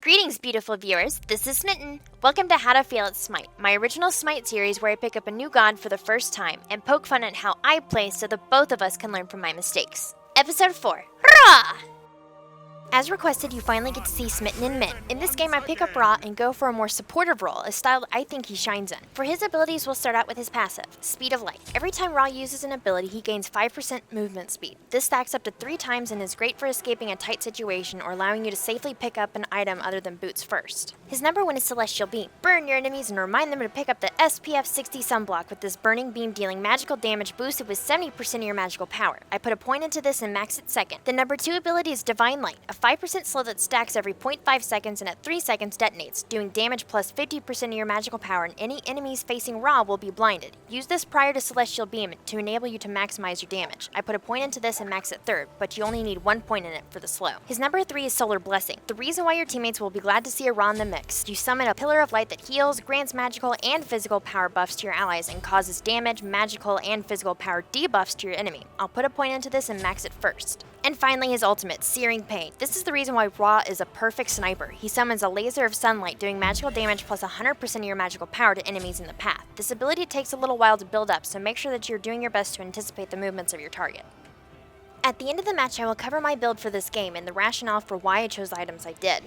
Greetings, beautiful viewers. This is Smitten. Welcome to How to Fail at Smite, my original Smite series where I pick up a new god for the first time and poke fun at how I play so that both of us can learn from my mistakes. Episode 4. Hurrah! As requested, you finally get to see Smitten in mid. In this game, I pick up Ra and go for a more supportive role, a style that I think he shines in. For his abilities, we'll start out with his passive, Speed of Light. Every time Ra uses an ability, he gains 5% movement speed. This stacks up to 3 times and is great for escaping a tight situation or allowing you to safely pick up an item other than boots first. His number 1 is Celestial Beam. Burn your enemies and remind them to pick up the SPF 60 sunblock with this burning beam dealing magical damage boosted with 70% of your magical power. I put a point into this and max it second. The number 2 ability is Divine Light, a 5% slow that stacks every 0.5 seconds and at 3 seconds detonates, doing damage plus 50% of your magical power, and any enemies facing Ra will be blinded. Use this prior to Celestial Beam to enable you to maximize your damage. I put a point into this and max it third, but you only need 1 point in it for the slow. His number 3 is Solar Blessing. The reason why your teammates will be glad to see a Ra in the mix. You summon a Pillar of Light that heals, grants magical and physical power buffs to your allies, and causes damage, magical, and physical power debuffs to your enemy. I'll put a point into this and max it first. And finally, his ultimate, Searing Pain. This is the reason why Ra is a perfect sniper. He summons a laser of sunlight, doing magical damage plus 100% of your magical power to enemies in the path. This ability takes a little while to build up, so make sure that you're doing your best to anticipate the movements of your target. At the end of the match, I will cover my build for this game and the rationale for why I chose the items I did.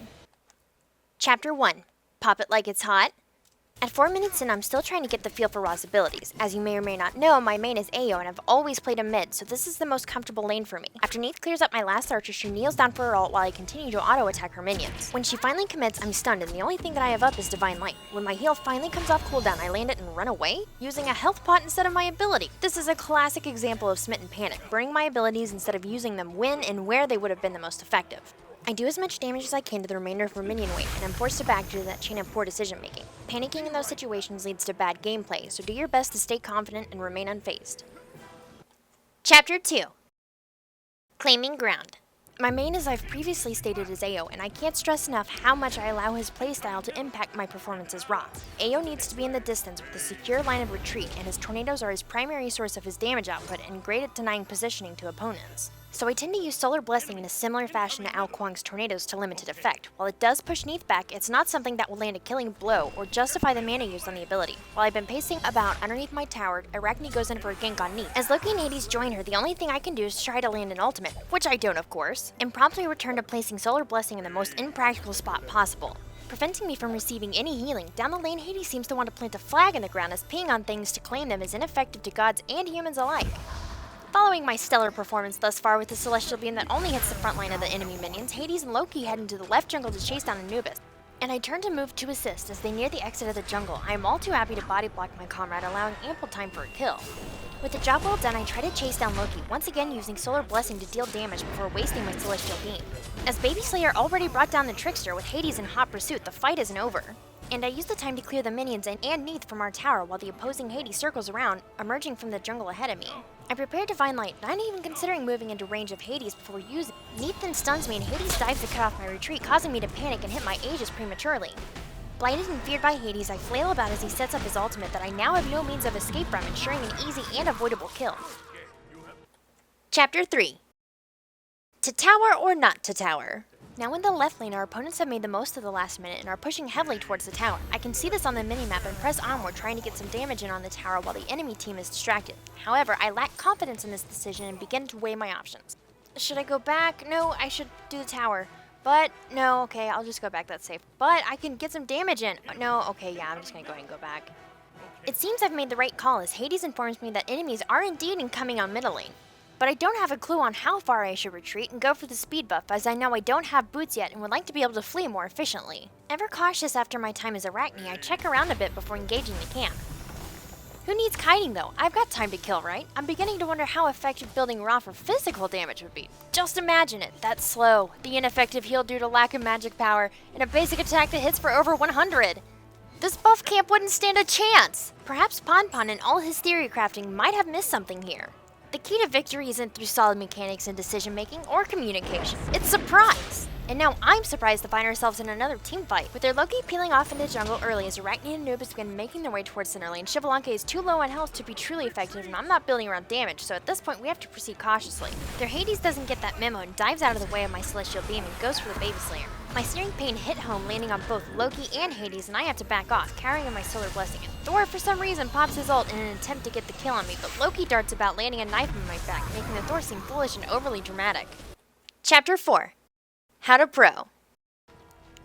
Chapter 1. Pop it like it's hot. At 4 minutes in, I'm still trying to get the feel for Ra's abilities. As you may or may not know, my main is Ayo and I've always played a mid, so this is the most comfortable lane for me. After Neith clears up my last archer, she kneels down for her ult while I continue to auto-attack her minions. When she finally commits, I'm stunned and the only thing that I have up is Divine Light. When my heal finally comes off cooldown, I land it and run away, using a health pot instead of my ability. This is a classic example of Smitten panic, burning my abilities instead of using them when and where they would have been the most effective. I do as much damage as I can to the remainder of her minion wave, and I'm forced to back due to that chain of poor decision making. Panicking in those situations leads to bad gameplay, so do your best to stay confident and remain unfazed. Chapter 2. Claiming Ground. My main, as I've previously stated, is Ayo, and I can't stress enough how much I allow his playstyle to impact my performance as Ra. Ayo needs to be in the distance with a secure line of retreat, and his tornadoes are his primary source of his damage output and great at denying positioning to opponents. So I tend to use Solar Blessing in a similar fashion to Ao Kuang's tornadoes to limited effect. While it does push Neith back, it's not something that will land a killing blow or justify the mana used on the ability. While I've been pacing about underneath my tower, Arachne goes in for a gank on Neith. As Loki and Hades join her, the only thing I can do is try to land an ultimate, which I don't of course, and promptly return to placing Solar Blessing in the most impractical spot possible. Preventing me from receiving any healing, down the lane Hades seems to want to plant a flag in the ground as peeing on things to claim them is ineffective to gods and humans alike. Following my stellar performance thus far with the Celestial Beam that only hits the front line of the enemy minions, Hades and Loki head into the left jungle to chase down Anubis, and I turn to move to assist as they near the exit of the jungle. I am all too happy to body block my comrade, allowing ample time for a kill. With the job well done, I try to chase down Loki, once again using Solar Blessing to deal damage before wasting my Celestial Beam. As Baby Slayer already brought down the Trickster with Hades in hot pursuit, the fight isn't over. And I use the time to clear the minions and Neith from our tower while the opposing Hades circles around, emerging from the jungle ahead of me. I prepare Divine Light, not even considering moving into range of Hades before using it. Neith then stuns me and Hades dives to cut off my retreat, causing me to panic and hit my Aegis prematurely. Blinded and feared by Hades, I flail about as he sets up his ultimate that I now have no means of escape from, ensuring an easy and avoidable kill. Chapter 3. To tower or not to tower? Now in the left lane, our opponents have made the most of the last minute and are pushing heavily towards the tower. I can see this on the minimap and press onward, trying to get some damage in on the tower while the enemy team is distracted. However, I lack confidence in this decision and begin to weigh my options. Should I go back? No, I should do the tower. But, no, okay, I'll just go back, that's safe. But I can get some damage in. No, okay, yeah, I'm just gonna go ahead and go back. It seems I've made the right call as Hades informs me that enemies are indeed incoming on middle lane. But I don't have a clue on how far I should retreat and go for the speed buff, as I know I don't have boots yet and would like to be able to flee more efficiently. Ever cautious after my time as Arachne, I check around a bit before engaging the camp. Who needs kiting though? I've got time to kill, right? I'm beginning to wonder how effective building Ra for physical damage would be. Just imagine it, that slow, the ineffective heal due to lack of magic power, and a basic attack that hits for over 100. This buff camp wouldn't stand a chance! Perhaps Ponpon and all his theory crafting might have missed something here. The key to victory isn't through solid mechanics and decision making or communication, it's surprise! And now I'm surprised to find ourselves in another team fight. With their Loki peeling off into jungle early as Arachne and Anubis begin making their way towards center lane, Xbalanque is too low on health to be truly effective, and I'm not building around damage, so at this point we have to proceed cautiously. Their Hades doesn't get that memo and dives out of the way of my Celestial Beam and goes for the Baby Slayer. My Searing Pain hit home, landing on both Loki and Hades, and I have to back off, carrying my Solar Blessing. And Thor, for some reason, pops his ult in an attempt to get the kill on me, but Loki darts about, landing a knife in my back, making the Thor seem foolish and overly dramatic. Chapter 4. How to Pro.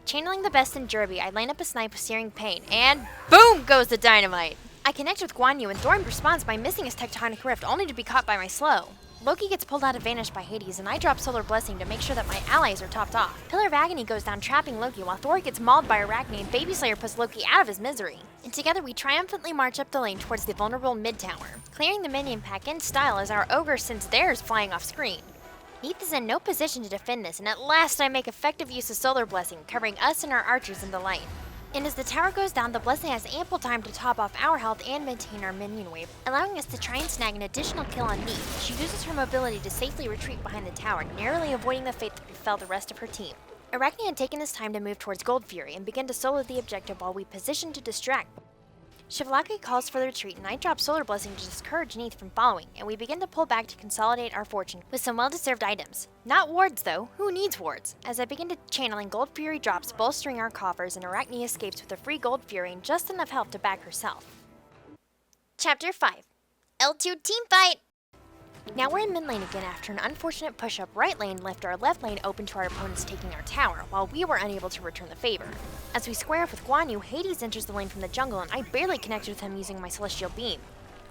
Channeling the best in Derby, I line up a snipe with Searing Pain, and boom goes the dynamite! I connect with Guan Yu, and Thor responds by missing his Tectonic Rift, only to be caught by my slow. Loki gets pulled out of Vanish by Hades, and I drop Solar Blessing to make sure that my allies are topped off. Pillar of Agony goes down, trapping Loki, while Thor gets mauled by Arachne, and Baby Slayer puts Loki out of his misery. And together we triumphantly march up the lane towards the vulnerable mid-tower, clearing the minion pack in style as our ogre sends theirs flying off screen. Neith is in no position to defend this, and at last I make effective use of Solar Blessing, covering us and our archers in the lane. And as the tower goes down, the Blessing has ample time to top off our health and maintain our minion wave, allowing us to try and snag an additional kill on Neith. She uses her mobility to safely retreat behind the tower, narrowly avoiding the fate that befell the rest of her team. Arachne had taken this time to move towards Gold Fury and begin to solo the objective while we position to distract. Shivalaki calls for the retreat, and I drop Solar Blessing to discourage Neith from following, and we begin to pull back to consolidate our fortune with some well-deserved items. Not wards though, who needs wards? As I begin to channeling Gold Fury drops, bolstering our coffers, and Arachne escapes with a free Gold Fury and just enough health to back herself. Chapter 5. L2 Teamfight! Now we're in mid lane again after an unfortunate push-up right lane left our left lane open to our opponents taking our tower, while we were unable to return the favor. As we square off with Guan Yu, Hades enters the lane from the jungle, and I barely connected with him using my Celestial Beam.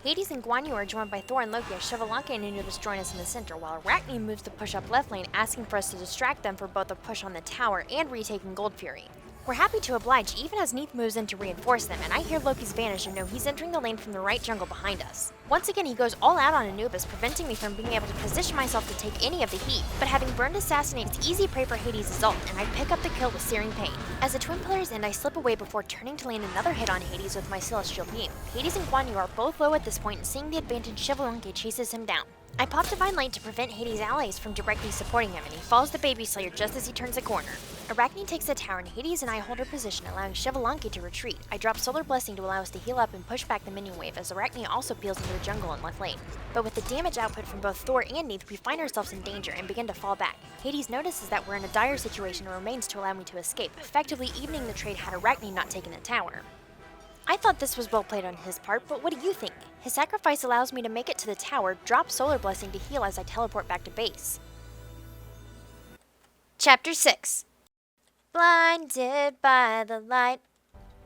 Hades and Guan Yu are joined by Thor and Loki as Shivalaki and Anubis join us in the center, while Arachne moves to push up left lane, asking for us to distract them for both a push on the tower and retaking Gold Fury. We're happy to oblige even as Neith moves in to reinforce them, and I hear Loki's Vanish and know he's entering the lane from the right jungle behind us. Once again, he goes all out on Anubis, preventing me from being able to position myself to take any of the heat, but having burned Assassinate, it's easy prey for Hades' ult, and I pick up the kill with Searing Pain. As the Twin Pillars end, I slip away before turning to land another hit on Hades with my Celestial Beam. Hades and Guan Yu are both low at this point, and seeing the advantage, Shivalaki chases him down. I pop Divine Light to prevent Hades' allies from directly supporting him, and he falls to Baby Slayer just as he turns a corner. Arachne takes the tower, and Hades and I hold her position, allowing Shivalaki to retreat. I drop Solar Blessing to allow us to heal up and push back the minion wave as Arachne also peels into the jungle in left lane. But with the damage output from both Thor and Neith, we find ourselves in danger and begin to fall back. Hades notices that we're in a dire situation and remains to allow me to escape, effectively evening the trade had Arachne not taken the tower. I thought this was well played on his part, but what do you think? His sacrifice allows me to make it to the tower, drop Solar Blessing to heal as I teleport back to base. Chapter 6. Blinded by the light.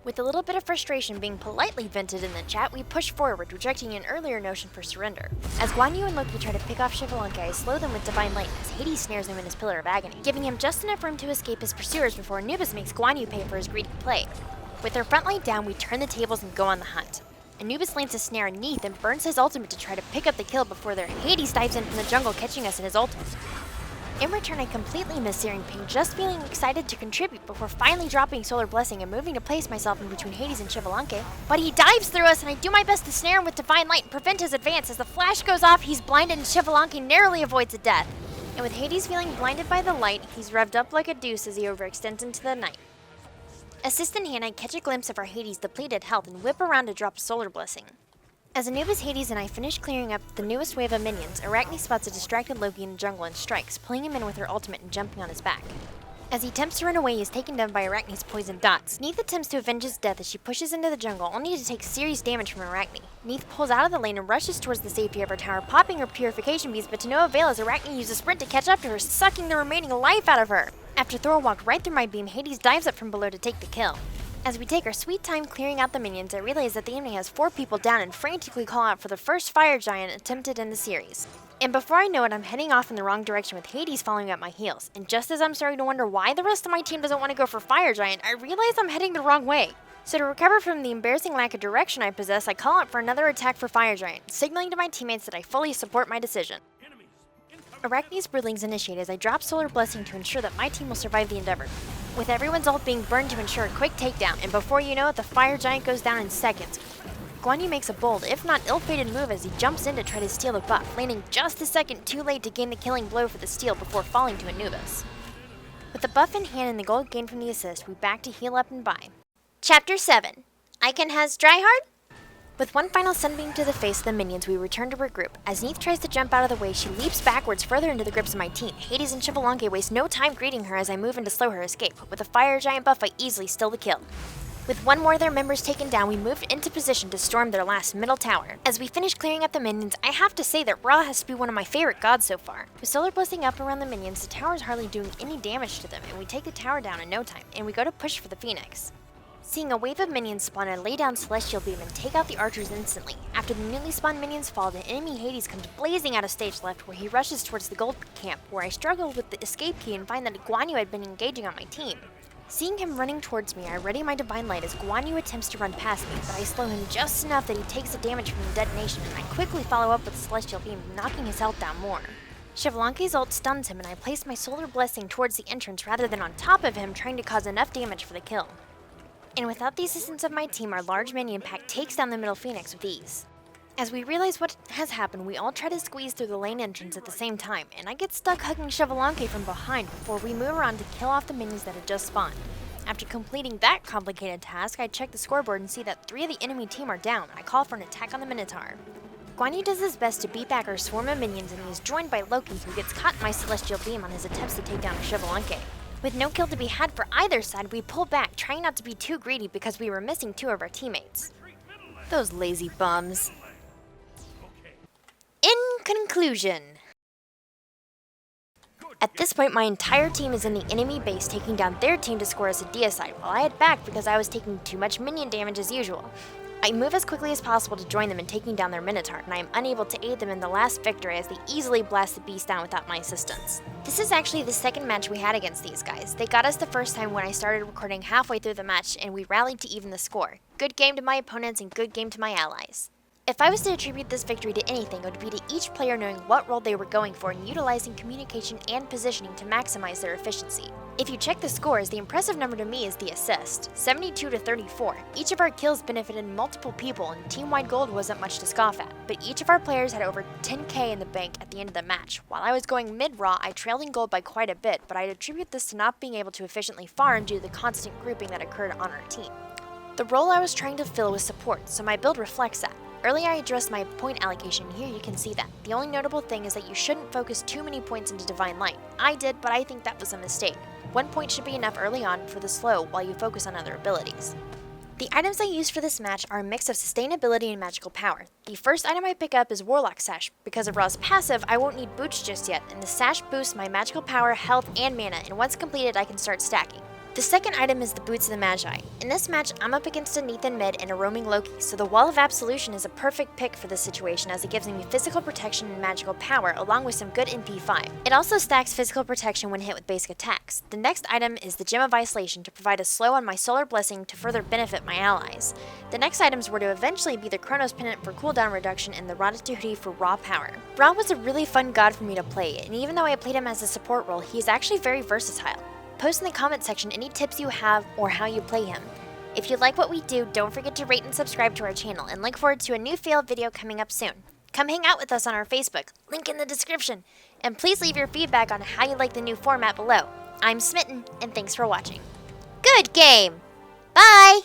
With a little bit of frustration being politely vented in the chat, we push forward, rejecting an earlier notion for surrender. As Guan Yu and Loki try to pick off Shivalaki, I slow them with Divine Light as Hades snares him in his Pillar of Agony, giving him just enough room to escape his pursuers before Anubis makes Guan Yu pay for his greedy play. With our front line down, we turn the tables and go on the hunt. Anubis lands a snare on Neith and burns his ultimate to try to pick up the kill before their Hades dives in from the jungle, catching us in his ultimate. In return, I completely miss Searing Pain, just feeling excited to contribute before finally dropping Solar Blessing and moving to place myself in between Hades and Shivalaki. But he dives through us, and I do my best to snare him with Divine Light and prevent his advance. As the flash goes off, he's blinded and Shivalaki narrowly avoids a death. And with Hades feeling blinded by the light, he's revved up like a deuce as he overextends into the night. Assist in hand, I catch a glimpse of our Hades' depleted health and whip around to drop a Solar Blessing. As Anubis, Hades, and I finish clearing up the newest wave of minions, Arachne spots a distracted Loki in the jungle and strikes, pulling him in with her ultimate and jumping on his back. As he attempts to run away, he is taken down by Arachne's poison dots. Neith attempts to avenge his death as she pushes into the jungle, only to take serious damage from Arachne. Neith pulls out of the lane and rushes towards the safety of her tower, popping her purification beads, but to no avail as Arachne uses a sprint to catch up to her, sucking the remaining life out of her. After Thor walked right through my beam, Hades dives up from below to take the kill. As we take our sweet time clearing out the minions, I realize that the enemy has 4 people down and frantically call out for the first fire giant attempted in the series. And before I know it, I'm heading off in the wrong direction with Hades following at my heels. And just as I'm starting to wonder why the rest of my team doesn't want to go for fire giant, I realize I'm heading the wrong way. So to recover from the embarrassing lack of direction I possess, I call out for another attack for fire giant, signaling to my teammates that I fully support my decision. Arachne's broodlings initiate as I drop Solar Blessing to ensure that my team will survive the endeavor, with everyone's ult being burned to ensure a quick takedown, and before you know it, the fire giant goes down in seconds. Guan Yu makes a bold, if not ill-fated move as he jumps in to try to steal the buff, landing just a second too late to gain the killing blow for the steal before falling to Anubis. With the buff in hand and the gold gained from the assist, we back to heal up and buy. Chapter 7. Icon has Dryhard? With one final sunbeam to the face of the minions, we return to regroup. As Neith tries to jump out of the way, she leaps backwards further into the grips of my team. Hades and Xbalanque waste no time greeting her as I move in to slow her escape. With a fire giant buff, I easily steal the kill. With one more of their members taken down, we moved into position to storm their last middle tower. As we finish clearing up the minions, I have to say that Ra has to be one of my favorite gods so far. With Solar Blessing up around the minions, the tower is hardly doing any damage to them, and we take the tower down in no time, and we go to push for the Phoenix. Seeing a wave of minions spawn, I lay down Celestial Beam and take out the archers instantly. After the newly spawned minions fall, the enemy Hades comes blazing out of stage left, where he rushes towards the gold camp, where I struggle with the escape key and find that Guan Yu had been engaging on my team. Seeing him running towards me, I ready my Divine Light as Guan Yu attempts to run past me, but I slow him just enough that he takes the damage from the detonation, and I quickly follow up with Celestial Beam, knocking his health down more. Xbalanque's ult stuns him, and I place my Solar Blessing towards the entrance rather than on top of him, trying to cause enough damage for the kill. And without the assistance of my team, our large minion pack takes down the middle Phoenix with ease. As we realize what has happened, we all try to squeeze through the lane entrance at the same time, and I get stuck hugging Xbalanque from behind before we move around to kill off the minions that had just spawned. After completing that complicated task, I check the scoreboard and see that 3 of the enemy team are down, and I call for an attack on the Minotaur. Guan Yu does his best to beat back our swarm of minions, and he is joined by Loki, who gets caught in my Celestial Beam on his attempts to take down Xbalanque. With no kill to be had for either side, we pull back, trying not to be too greedy because we were missing 2 of our teammates. Those lazy bums. In conclusion, at this point my entire team is in the enemy base taking down their team to score us a deicide, while I had backed because I was taking too much minion damage as usual. I move as quickly as possible to join them in taking down their Minotaur, and I am unable to aid them in the last victory as they easily blast the beast down without my assistance. This is actually the second match we had against these guys. They got us the first time when I started recording halfway through the match, and we rallied to even the score. Good game to my opponents and good game to my allies. If I was to attribute this victory to anything, it would be to each player knowing what role they were going for and utilizing communication and positioning to maximize their efficiency. If you check the scores, the impressive number to me is the assist, 72 to 34. Each of our kills benefited multiple people, and team-wide gold wasn't much to scoff at, but each of our players had over 10k in the bank at the end of the match. While I was going mid-raw, I trailed in gold by quite a bit, but I'd attribute this to not being able to efficiently farm due to the constant grouping that occurred on our team. The role I was trying to fill was support, so my build reflects that. Earlier I addressed my point allocation, and here you can see that. The only notable thing is that you shouldn't focus too many points into Divine Light. I did, but I think that was a mistake. 1 point should be enough early on for the slow while you focus on other abilities. The items I used for this match are a mix of sustainability and magical power. The first item I pick up is Warlock Sash. Because of Ra's passive, I won't need boots just yet, and the sash boosts my magical power, health, and mana, and once completed I can start stacking. The second item is the Boots of the Magi. In this match, I'm up against a Neith in mid and a roaming Loki, so the Wall of Absolution is a perfect pick for this situation as it gives me physical protection and magical power along with some good MP5. It also stacks physical protection when hit with basic attacks. The next item is the Gem of Isolation to provide a slow on my Solar Blessing to further benefit my allies. The next items were to eventually be the Chronos Pendant for cooldown reduction and the Ratatouille for raw power. Ra was a really fun god for me to play, and even though I played him as a support role, he is actually very versatile. Post in the comment section any tips you have or how you play him. If you like what we do, don't forget to rate and subscribe to our channel, and look forward to a new fail video coming up soon. Come hang out with us on our Facebook, link in the description, and please leave your feedback on how you like the new format below. I'm Smitten, and thanks for watching. Good game! Bye!